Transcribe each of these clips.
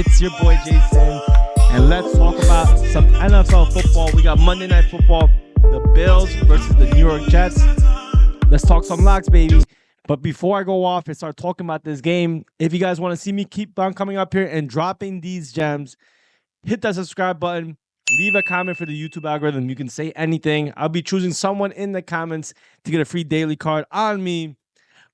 It's your boy Jason, and let's talk about some NFL football. We got Monday Night Football, the Bills versus the New York Jets. Let's talk some locks, baby. But before I go off and start talking about this game, if you guys want to see me keep on coming up here and dropping these gems, hit that subscribe button. Leave a comment for the YouTube algorithm. You can say anything. I'll be choosing someone in the comments to get a free daily card on me.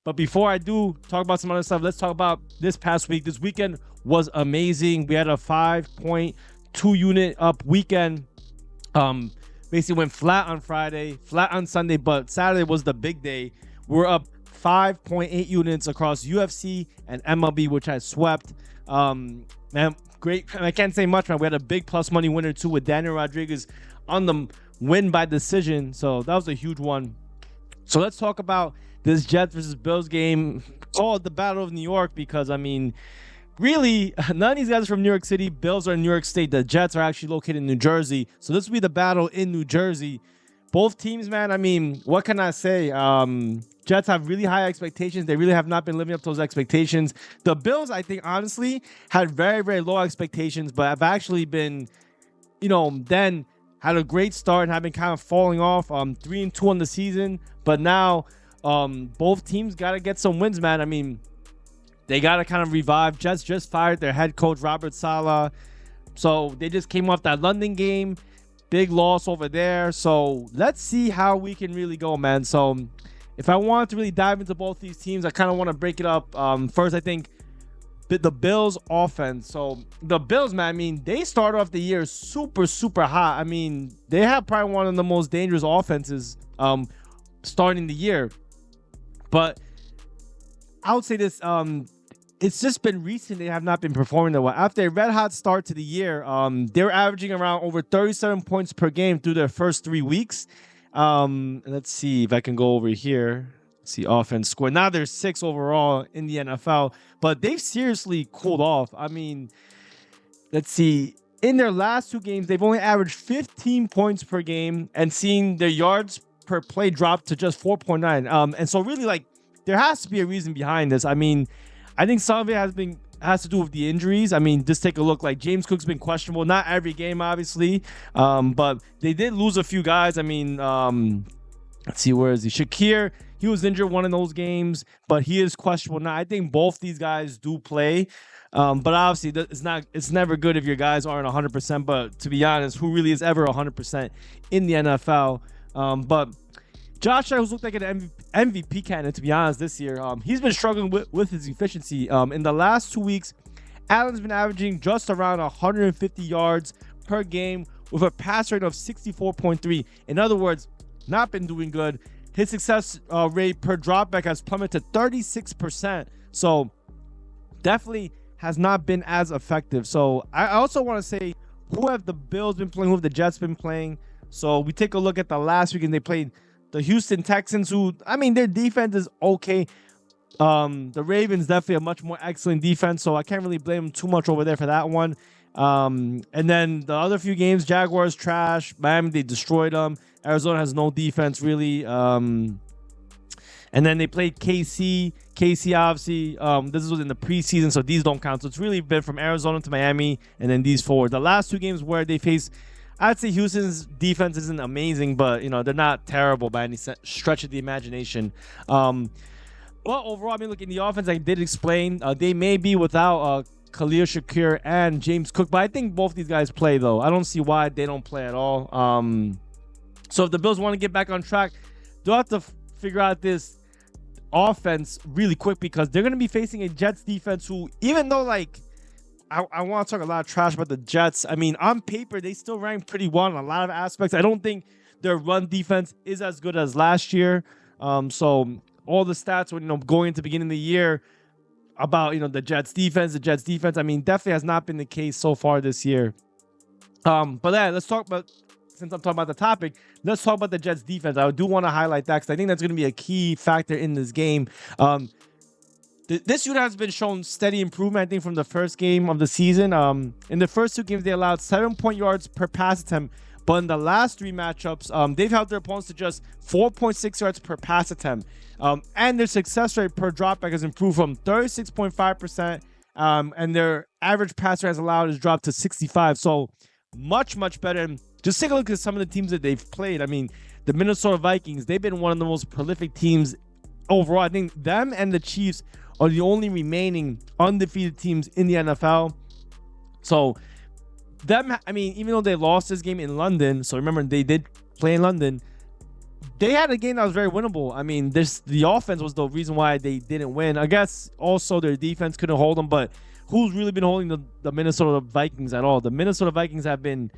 But before I do talk about some other stuff, let's talk about this past week. This weekend was amazing. We had a 5.2 unit up weekend. Basically went flat on Friday, flat on Sunday, but Saturday was the big day. We're up 5.8 units across UFC and MLB, which I swept. Man, great. I can't say much, man. We had a big plus money winner too with Daniel Rodriguez on the win by decision. So that was a huge one. So let's talk about this Jets versus Bills game. Called the Battle of New York because, I mean, really, none of these guys are from New York City. Bills are in New York State. The Jets are actually located in New Jersey. So this will be the battle in New Jersey. Both teams, man, I mean, what can I say? Jets have really high expectations. They really have not been living up to those expectations. The Bills, I think, honestly, had very, very low expectations, but have actually been, then had a great start and have been kind of falling off. 3-2 on the season, but now both teams got to get some wins, man. I mean, they got to kind of revive. Jets just fired their head coach, Robert Saleh. So they just came off that London game. Big loss over there. So let's see how we can really go, man. So if I want to really dive into both these teams, I kind of want to break it up. First, I think the Bills offense. So the Bills, man, I mean, they started off the year super, super hot. I mean, they have probably one of the most dangerous offenses starting the year. But I would say this, it's just been recent they have not been performing that well. After a red hot start to the year, they're averaging around over 37 points per game through their first 3 weeks. Let's see if I can go over here. Let's see offense score. Now they're 6th overall in the NFL, but they've seriously cooled off. I mean, let's see. In their last 2 games, they've only averaged 15 points per game and seen their yards per play drop to just 4.9. And so really, like, there has to be a reason behind this. I mean, I think some of it has to do with the injuries. I mean, just take a look. Like, James Cook's been questionable, not every game, obviously, but they did lose a few guys. I mean, let's see, where is he? Shakir, he was injured one of those games, but he is questionable now. I think both these guys do play, but obviously it's never good if your guys aren't 100%. But to be honest, who really is ever 100% in the NFL? But Josh Allen, who's looked like an MVP candidate, to be honest, this year, he's been struggling with his efficiency. In the last 2 weeks, Allen's been averaging just around 150 yards per game with a pass rate of 64.3. In other words, not been doing good. His success rate per dropback has plummeted to 36%. So definitely has not been as effective. So I also want to say, who have the Bills been playing? Who have the Jets been playing? So we take a look at the last weekend. They played the Houston Texans, who, I mean, their defense is okay. The Ravens definitely a much more excellent defense, so I can't really blame them too much over there for that one. And then the other few games, Jaguars trash. Miami, they destroyed them. Arizona has no defense really. And then they played KC. KC, obviously, this was in the preseason, so these don't count. So it's really been from Arizona to Miami, and then these forward. The last 2 games where they faced, I'd say Houston's defense isn't amazing, but, they're not terrible by any stretch of the imagination. Well, overall, I mean, look, in the offense, I did explain, they may be without Khalil Shakir and James Cook, but I think both these guys play, though. I don't see why they don't play at all. So if the Bills want to get back on track, they'll have to figure out this offense really quick, because they're going to be facing a Jets defense who, even though, like, I want to talk a lot of trash about the Jets. I mean, on paper, they still rank pretty well in a lot of aspects. I don't think their run defense is as good as last year. So all the stats when, going into the beginning of the year about, the Jets defense, I mean, definitely has not been the case so far this year. But yeah, let's talk about, since I'm talking about the topic, let's talk about the Jets defense. I do want to highlight that because I think that's going to be a key factor in this game. This unit has been shown steady improvement, I think, from the first game of the season. In the first 2 games, they allowed 7 yards per pass attempt, but in the last 3 matchups, they've held their opponents to just 4.6 yards per pass attempt. And their success rate per dropback has improved from 36.5% and their average passer has allowed has dropped to 65. So much better. And just take a look at some of the teams that they've played. I mean, the Minnesota Vikings, they've been one of the most prolific teams overall. I think them and the Chiefs are the only remaining undefeated teams in the NFL. So them, I mean, even though they lost this game in London, so remember they did play in London, they had a game that was very winnable. I mean, the offense was the reason why they didn't win. I guess also their defense couldn't hold them, but who's really been holding the Minnesota Vikings at all? The Minnesota Vikings have been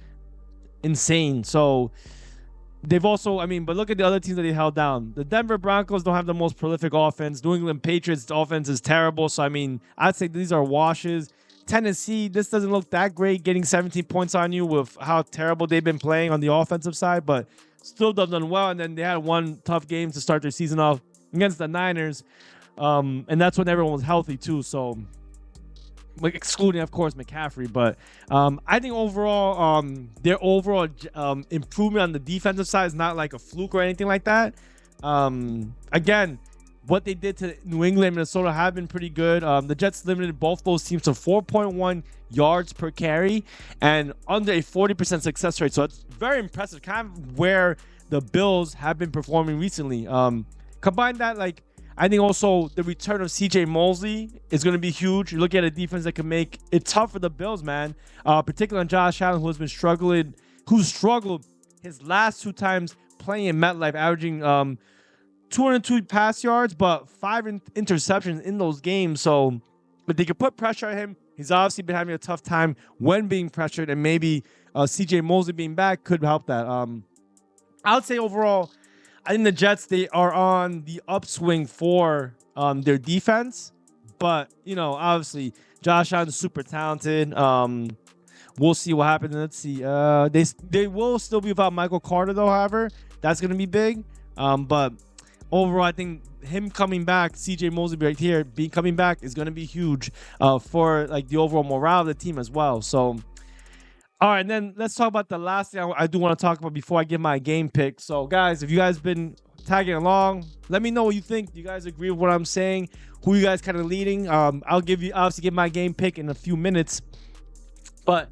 insane. So they've also, I mean, but look at the other teams that they held down. The Denver Broncos don't have the most prolific offense. New England Patriots offense is terrible. So, I mean, I'd say these are washes. Tennessee, this doesn't look that great, getting 17 points on you with how terrible they've been playing on the offensive side, but still done well. And then they had one tough game to start their season off against the Niners. And that's when everyone was healthy too. So, like, excluding, of course, McCaffrey. But I think overall, their overall improvement on the defensive side is not like a fluke or anything like that. Again, what they did to New England and Minnesota have been pretty good. The Jets limited both those teams to 4.1 yards per carry and under a 40% success rate. So it's very impressive, kind of where the Bills have been performing recently. Combine that, like, I think also the return of CJ Mosley is going to be huge. You look at a defense that can make it tough for the Bills, man. Particularly on Josh Allen, who's struggled his last 2 times playing in MetLife, averaging 202 pass yards, but 5 interceptions in those games. So, but they could put pressure on him. He's obviously been having a tough time when being pressured, and maybe CJ Mosley being back could help that. I would say overall, I think the Jets, they are on the upswing for their defense. But, you know, obviously, Josh Allen is super talented. We'll see what happens. Let's see. They will still be without Michael Carter, though, however. That's going to be big. But overall, I think him coming back, CJ Mosley right here, coming back is going to be huge for like the overall morale of the team as well. So, all right, and then let's talk about the last thing I do want to talk about before I give my game pick. So, guys, if you guys been tagging along, let me know what you think. Do you guys agree with what I'm saying? Who you guys kind of leading? I'll obviously give my game pick in a few minutes. But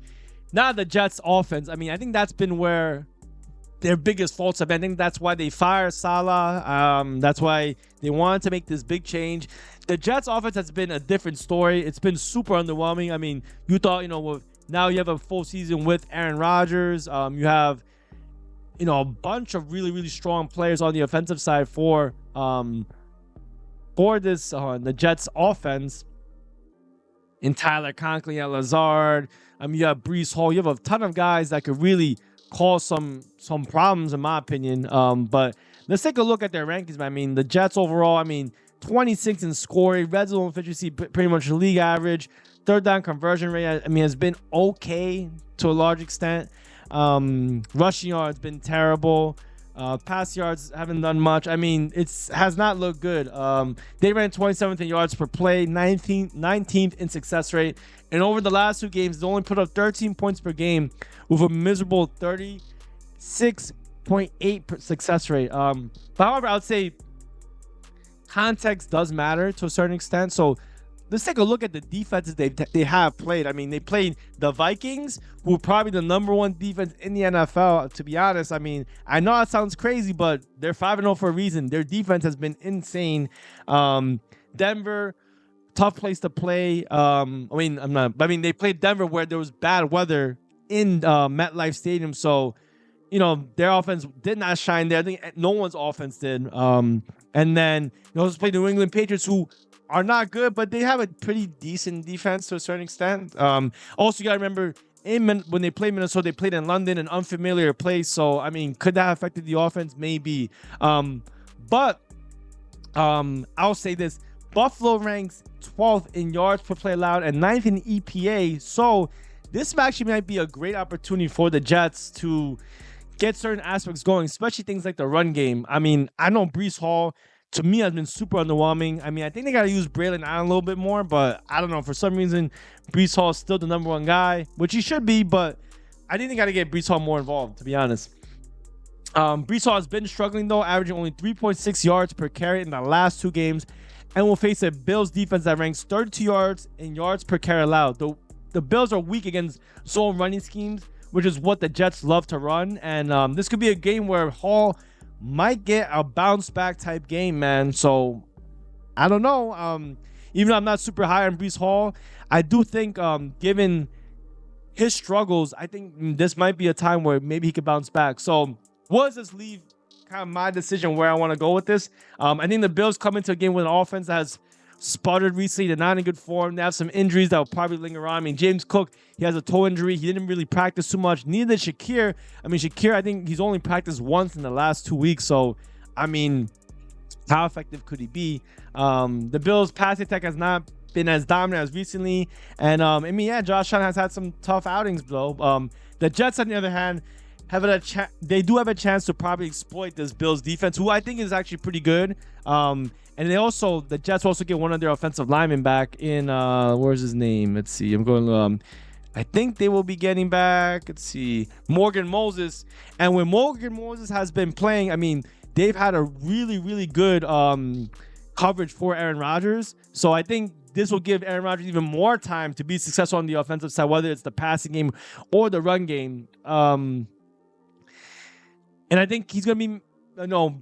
now the Jets offense, I mean, I think that's been where their biggest faults have been. I think that's why they fired Salah. That's why they wanted to make this big change. The Jets offense has been a different story. It's been super underwhelming. I mean, you thought, you know, now you have a full season with Aaron Rodgers. You have, you know, a bunch of really strong players on the offensive side for this the Jets offense. In Tyler Conklin, Lazard. You have Breece Hall. You have a ton of guys that could really cause some problems, in my opinion. But let's take a look at their rankings. I mean, the Jets overall, I mean, 26 in scoring, red zone efficiency, pretty much the league average. Third down conversion rate, I mean, has been okay to a large extent. Rushing yards been terrible. Pass yards haven't done much. I mean, has not looked good. They ran 27th in yards per play, 19th in success rate. And over the last 2 games, they only put up 13 points per game with a miserable 36.8% success rate. But however, I would say context does matter to a certain extent. So let's take a look at the defenses they have played. I mean, they played the Vikings, who are probably the #1 defense in the NFL. To be honest, I mean, I know that sounds crazy, but they're 5-0 for a reason. Their defense has been insane. Denver, tough place to play. They played Denver where there was bad weather in MetLife Stadium, so you know their offense did not shine there. I think no one's offense did. And then you also played the New England Patriots, who are not good, but they have a pretty decent defense to a certain extent. Also, you got to remember, when they played Minnesota, they played in London, an unfamiliar place. So, I mean, could that have affected the offense? Maybe. But I'll say this. Buffalo ranks 12th in yards per play allowed and 9th in EPA. So, this actually might be a great opportunity for the Jets to get certain aspects going, especially things like the run game. I mean, I know Breece Hall, to me, has been super underwhelming. I mean, I think they got to use Braylon Allen a little bit more, but I don't know. For some reason, Breece Hall is still the #1 guy, which he should be, but I think they got to get Breece Hall more involved, to be honest. Breece Hall has been struggling, though, averaging only 3.6 yards per carry in the last 2 games and will face a Bills defense that ranks 32 yards in yards per carry allowed. The Bills are weak against zone running schemes, which is what the Jets love to run. And this could be a game where Hall might get a bounce back type game, man. So I don't know. Even though I'm not super high on Breece Hall, I do think given his struggles, I think this might be a time where maybe he could bounce back. So what does this leave kind of my decision where I want to go with this? I think the Bills come into a game with an offense that has sputtered recently. They're not in good form. They have some injuries that will probably linger on. I mean, James Cook, he has a toe injury. He didn't really practice too much. Neither did Shakir. I mean, Shakir, I think he's only practiced once in the last 2 weeks. So, I mean, how effective could he be? The Bills' pass attack has not been as dominant as recently. And, I mean, yeah, Josh Allen has had some tough outings, though. The Jets, on the other hand, they do have a chance to probably exploit this Bills defense, who I think is actually pretty good. And the Jets also get one of their offensive linemen back in, where's his name? Let's see. I think they will be getting back, let's see, Morgan Moses. And when Morgan Moses has been playing, I mean, they've had a really, really good coverage for Aaron Rodgers. So I think this will give Aaron Rodgers even more time to be successful on the offensive side, whether it's the passing game or the run game. And I think he's going to be,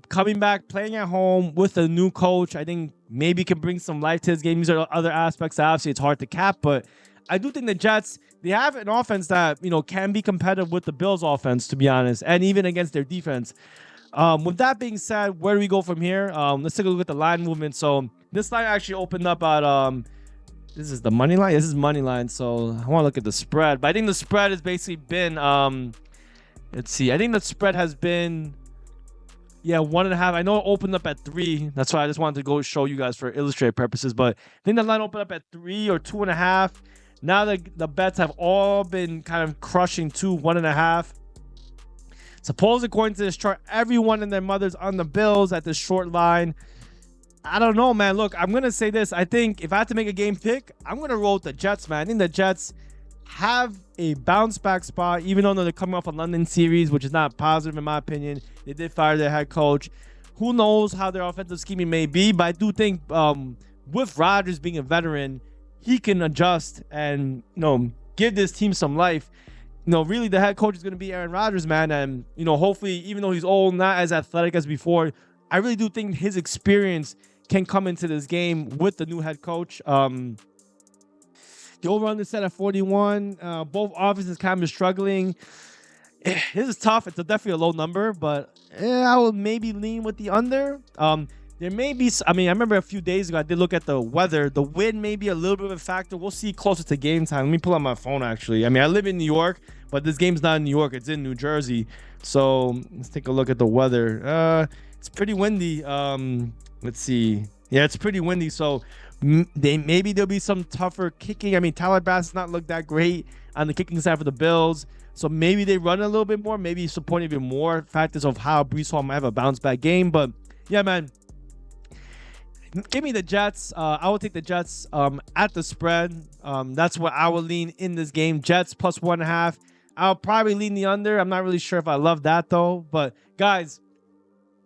coming back, playing at home with a new coach. I think maybe can bring some life to his game. These are other aspects. Obviously, it's hard to cap, but I do think the Jets, they have an offense that, can be competitive with the Bills offense, to be honest, and even against their defense. With that being said, where do we go from here? Let's take a look at the line movement. So this line actually opened up at, this is the money line. This is money line. So I want to look at the spread, but I think the spread has basically been, let's see. I think the spread has been, 1.5. I know it opened up at 3. That's why I just wanted to go show you guys for illustrative purposes. But I think the line opened up at 3 or 2.5. Now the bets have all been kind of crushing to 1.5. Suppose according to this chart, everyone and their mothers on the Bills at this short line. I don't know, man. Look, I'm going to say this. I think if I had to make a game pick, I'm going to roll with the Jets, man. I think the Jets have a bounce back spot, even though they're coming off a London series, which is not positive in my opinion. They did fire their head coach. Who knows how their offensive scheming may be, but I do think with Rodgers being a veteran, he can adjust and give this team some life. Really the head coach is going to be Aaron Rodgers, man, and hopefully, even though he's old, not as athletic as before, I really do think his experience can come into this game with the new head coach. The over-under set at 41. Both offenses kind of struggling. This is tough. It's definitely a low number, but I will maybe lean with the under. There may be, I remember a few days ago, I did look at the weather. The wind may be a little bit of a factor. We'll see closer to game time. Let me pull out my phone, actually. I live in New York, but this game's not in New York. It's in New Jersey. So let's take a look at the weather. It's pretty windy. Let's see. Yeah, it's pretty windy. So maybe there'll be some tougher kicking. Tyler Bass has not looked that great on the kicking side for the Bills. So maybe they run a little bit more. Maybe support even more factors of how Breece Hall might have a bounce back game. But yeah, man. Give me the Jets. I will take the Jets at the spread. That's what I will lean in this game. Jets plus 1.5. I'll probably lean the under. I'm not really sure if I love that, though. But, guys,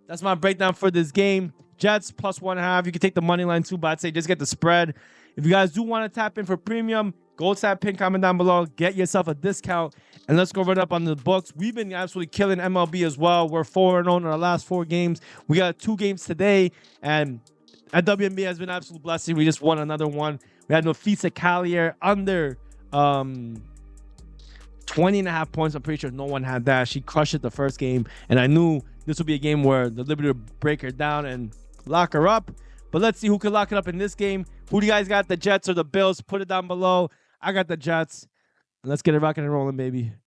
that's my breakdown for this game. Jets plus 1.5. You can take the money line, too, but I'd say just get the spread. If you guys do want to tap in for premium, go to that pin comment down below. Get yourself a discount, and let's go right up on the books. We've been absolutely killing MLB as well. We're 4-0 in our last 4 games. We got 2 games today, and at WNBA has been an absolute blessing. We just won another one. We had Nafisa Collier under 20.5 points. I'm pretty sure no one had that. She crushed it the first game, and I knew this would be a game where the Liberty would break her down and lock her up. But let's see who can lock it up in this game. Who do you guys got, the Jets or the Bills? Put it down below. I got the Jets. Let's get it rocking and rolling, baby.